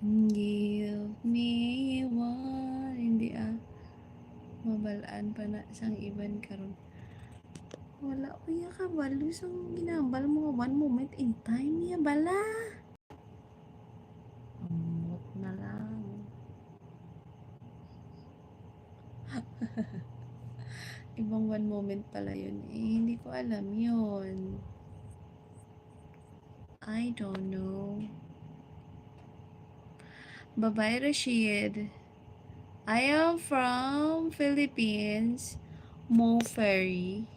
Give me one. Hindi mabalaan pa na sang iban karon. Wala kuya ka balo sang ginambal mo one moment in time niya bala. Amot na lang. Ibang one moment pala yun eh. Hindi ko alam yun. I don't know. Bye-bye, Rashid. I am from Philippines. Mo Ferry.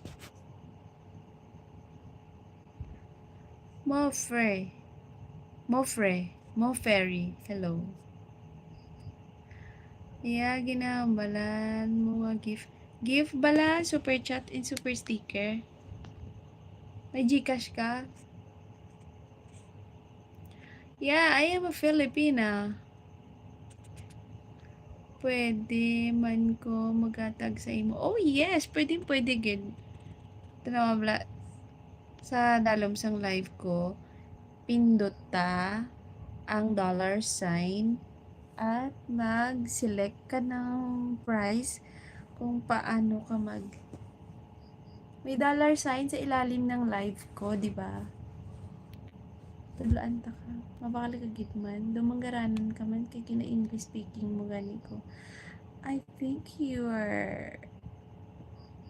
Mo Ferry. Mo Ferry. Hello. Yeah, ginambalan mo nga gift. Gift bala, super chat and super sticker. May Gcash ka? Yeah, I am a Filipina. Pwede man ko magatag sa imo. Oh yes, pwede gid. Tanawa bala sa dalom sang live ko. Pindot ta ang $sign at mag-select ka ng price kung paano ka may $sign sa ilalim ng live ko, di ba? Tudlaan ta ka. Mabakali ka gitman. Dumanggaranan ka man kay kina-English speaking mo gani ko. I think you are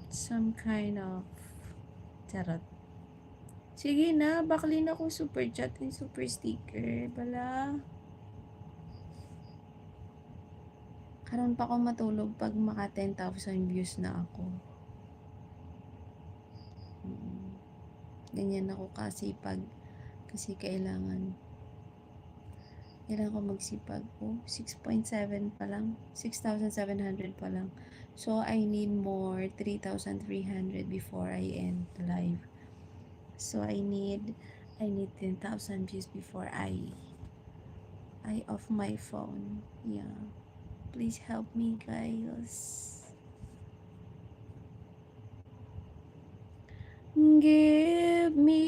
some kind of charot. Sige na, baklin ako super chat and super sticker. Bala. Karon pa ako matulog pag maka 10,000 views na ako. Ganyan ako kasipag. Kasi kailangan ko magsipag. Oh, 6.7 pa lang. 6,700 pa lang. So, I need more 3,300 before I end the live. So, I need 10,000 views before I off my phone. Yeah. Please help me, guys. Give me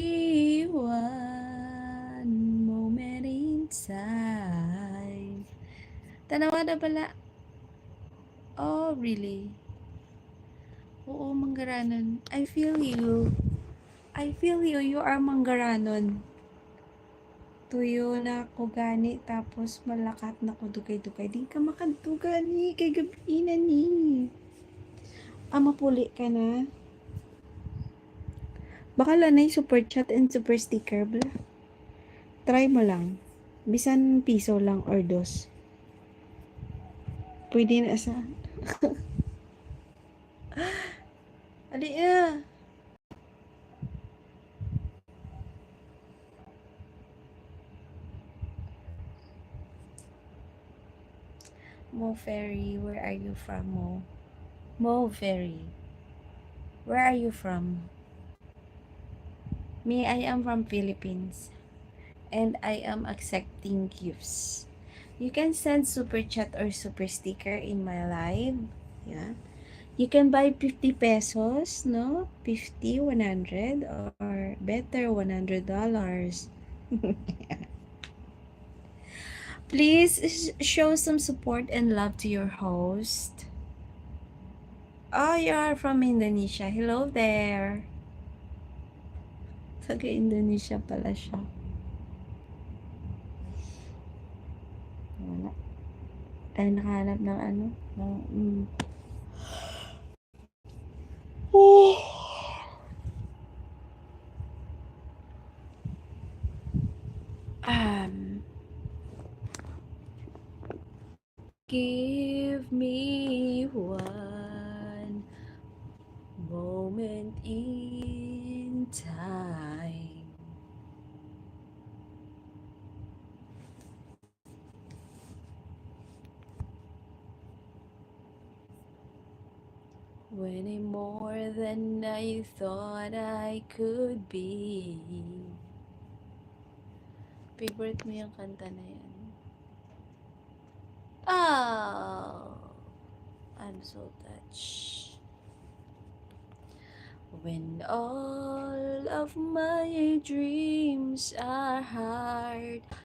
one moment in time. Tanawa na pala. Oh, really? Oo, Manggaranon. I feel you. You are Manggaranon. Tuyo na ko gani tapos malakat na ko dugay-dugay. Di ka makadugani kay gabi na ni. Mapuli ka na. Baka lanay super chat and super sticker bla. Try mo lang. Bisan piso lang or dos. Pwede na sa... Ali na. Mo Ferry, where are you from, Mo? Mo Ferry, where are you from? Me, I am from Philippines. And I am accepting gifts. You can send super chat or super sticker in my live. Yeah. You can buy 50 pesos, no? 50, 100, or better, $100. Please show some support and love to your host. Oh, you are from Indonesia. Hello there. Taga-Indonesia pala siya. Wala. Tayo nakahanap ng ano? Give me one moment in time. When I'm more than I thought I could be. Favorite mo yung kanta na yan? Oh, I'm so touched. When all of my dreams are hard